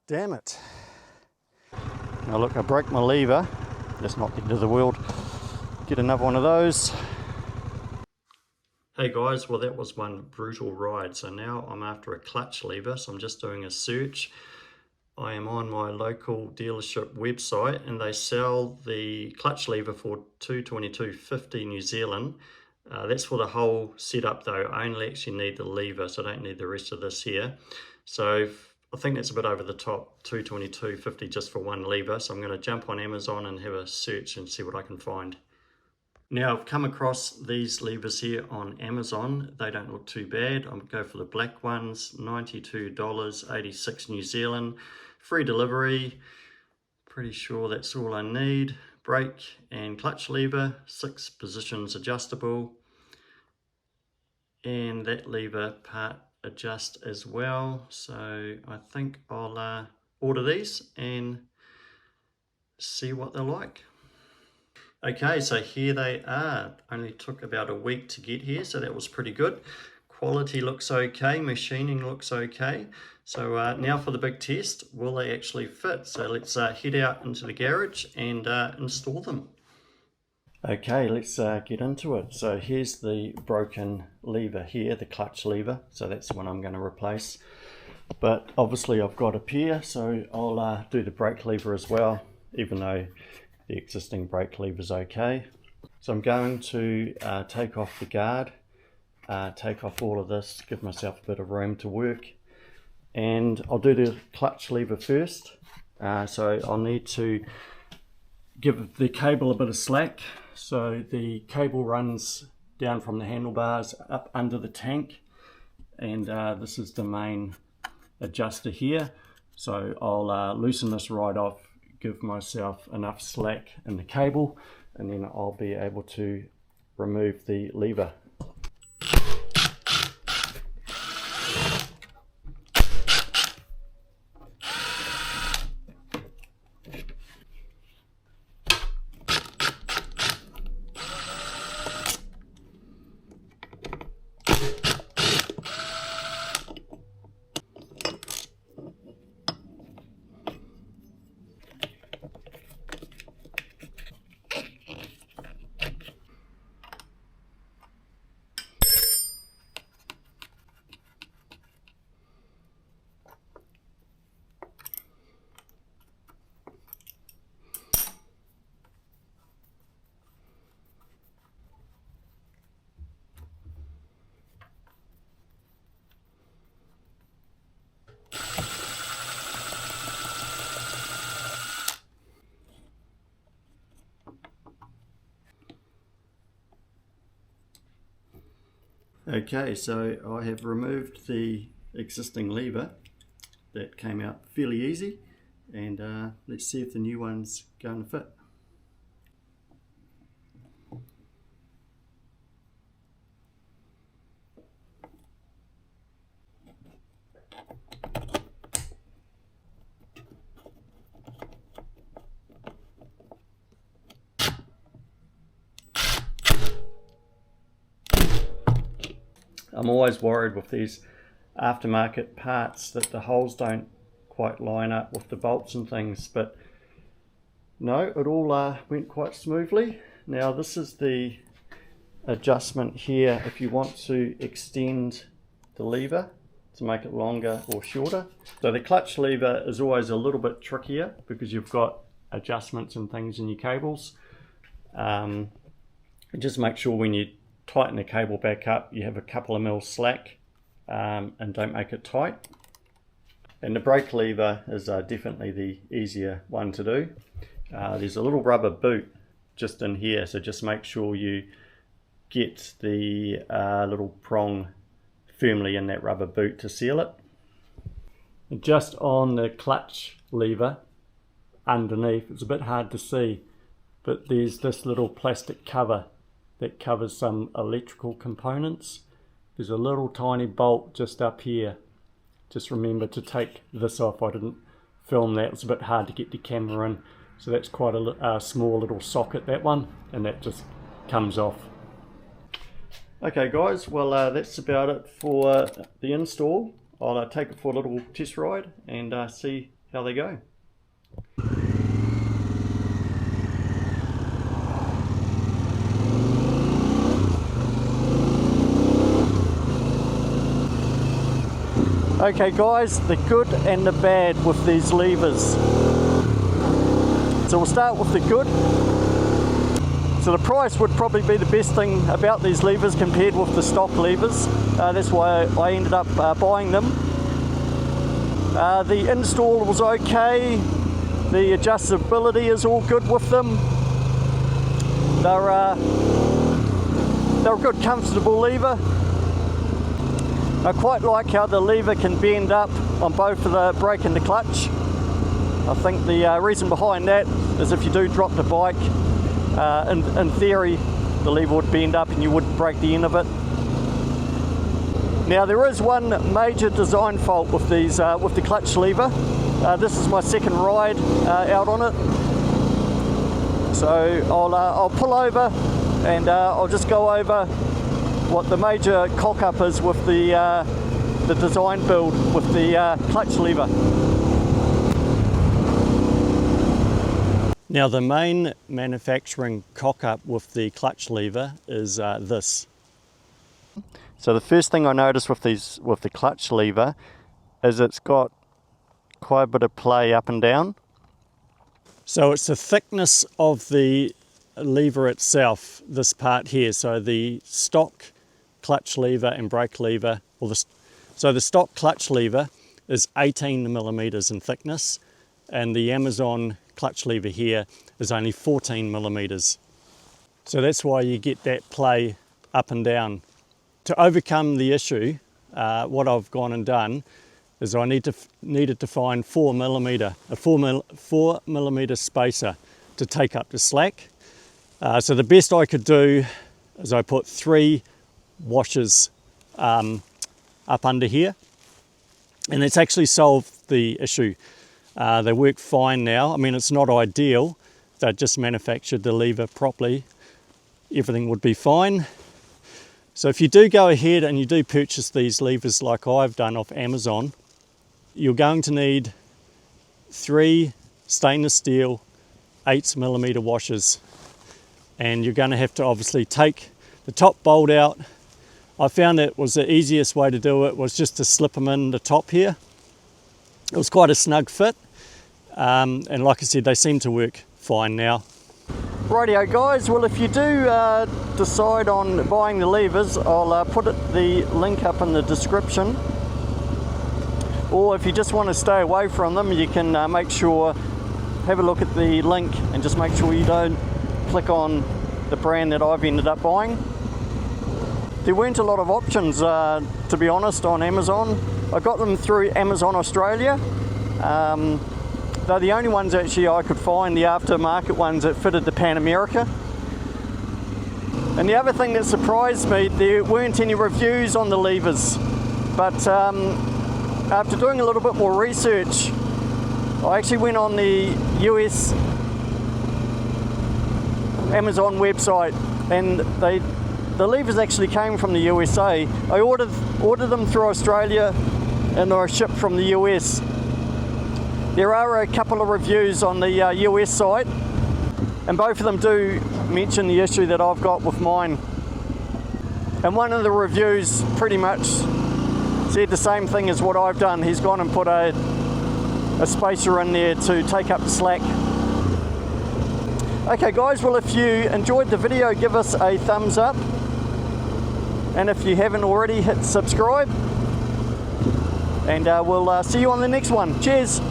Damn it. Now look, I broke my lever. That's not the end of the world. Get another one of those. Hey guys, well that was one brutal ride. So now I'm after a clutch lever. So I'm just doing a search. I am on my local dealership website and they sell the clutch lever for $222.50 New Zealand. That's for the whole setup though. I only actually need the lever, so I don't need the rest of this here. So I think that's a bit over the top, $222.50 just for one lever. So I'm going to jump on Amazon and have a search and see what I can find. Now I've come across these levers here on Amazon. They don't look too bad. I'm going to go for the black ones, $92.86 New Zealand. Free delivery. Pretty sure that's all I need. Brake and clutch lever, 6 positions adjustable. And that lever part adjust as well. So I think I'll order these and see what they're like. Okay, so here they are. Only took about a week to get here, so that was pretty good. Quality looks okay, machining looks okay. So now for the big test, will they actually fit? So let's head out into the garage and install them. Okay, let's get into it. So here's the broken lever here, the clutch lever. So that's the one I'm going to replace. But obviously I've got a pair, so I'll do the brake lever as well, even though the existing brake lever is okay. So I'm going to take off the guard, take off all of this, give myself a bit of room to work. And I'll do the clutch lever first. So I'll need to give the cable a bit of slack. So the cable runs down from the handlebars up under the tank, and this is the main adjuster here. So I'll loosen this right off, give myself enough slack in the cable, and then I'll be able to remove the lever. Okay, so I have removed the existing lever. That came out fairly easy, and let's see if the new one's going to fit. I'm always worried with these aftermarket parts that the holes don't quite line up with the bolts and things, but no, it all went quite smoothly. Now this is the adjustment here if you want to extend the lever to make it longer or shorter. So the clutch lever is always a little bit trickier because you've got adjustments and things in your cables. Just make sure when you tighten the cable back up you have a couple of mil slack, and don't make it tight. And the brake lever is definitely the easier one to do. There's a little rubber boot just in here, so just make sure you get the little prong firmly in that rubber boot to seal it. And just on the clutch lever underneath, it's a bit hard to see, but there's this little plastic cover that covers some electrical components. There's a little tiny bolt just up here. Just remember to take this off. I didn't film that, it's a bit hard to get the camera in. So that's quite a small little socket, that one, and that just comes off. Okay guys, well that's about it for the install. I'll take it for a little test ride and see how they go. Okay guys, the good and the bad with these levers. So we'll start with the good. So the price would probably be the best thing about these levers compared with the stock levers. That's why I ended up buying them. The install was okay. The adjustability is all good with them. They're a good, comfortable lever. I quite like how the lever can bend up on both of the brake and the clutch. I think the reason behind that is if you do drop the bike, in theory the lever would bend up and you wouldn't break the end of it. Now there is one major design fault with these, with the clutch lever. This is my second ride out on it. So I'll pull over and I'll just go over what the major cock-up is with the design build with the clutch lever. Now the main manufacturing cock-up with the clutch lever is this. So the first thing I noticed with the clutch lever is it's got quite a bit of play up and down. So it's the thickness of the lever itself, this part here. So the stock clutch lever and brake lever, so the stock clutch lever is 18 millimeters in thickness, and the Amazon clutch lever here is only 14 millimeters. So that's why you get that play up and down. To overcome the issue, what I've gone and done is I needed to find a 4 millimeter spacer to take up the slack. So the best I could do is I put 3 washers up under here, and it's actually solved the issue. They work fine now. I mean, it's not ideal. They just manufactured the lever properly. Everything would be fine. So if you do go ahead and you do purchase these levers like I've done off Amazon, you're going to need 3 stainless steel 8 millimeter washers, and you're going to have to obviously take the top bolt out. I found that was the easiest way to do it was just to slip them in the top here. It was quite a snug fit, and like I said, they seem to work fine now. Rightio guys, well if you do decide on buying the levers, I'll put the link up in the description. Or if you just want to stay away from them, you can make sure, have a look at the link and just make sure you don't click on the brand that I've ended up buying. There weren't a lot of options, to be honest, on Amazon. I got them through Amazon Australia. They're the only ones actually I could find, the aftermarket ones that fitted the Pan America. And the other thing that surprised me, there weren't any reviews on the levers. But after doing a little bit more research, I actually went on the US Amazon website, and the levers actually came from the USA. I ordered them through Australia and they were shipped from the US. There are a couple of reviews on the US site, and both of them do mention the issue that I've got with mine. And one of the reviews pretty much said the same thing as what I've done. He's gone and put a spacer in there to take up the slack. Okay guys, well if you enjoyed the video, give us a thumbs up. And if you haven't already, hit subscribe. And we'll see you on the next one. Cheers!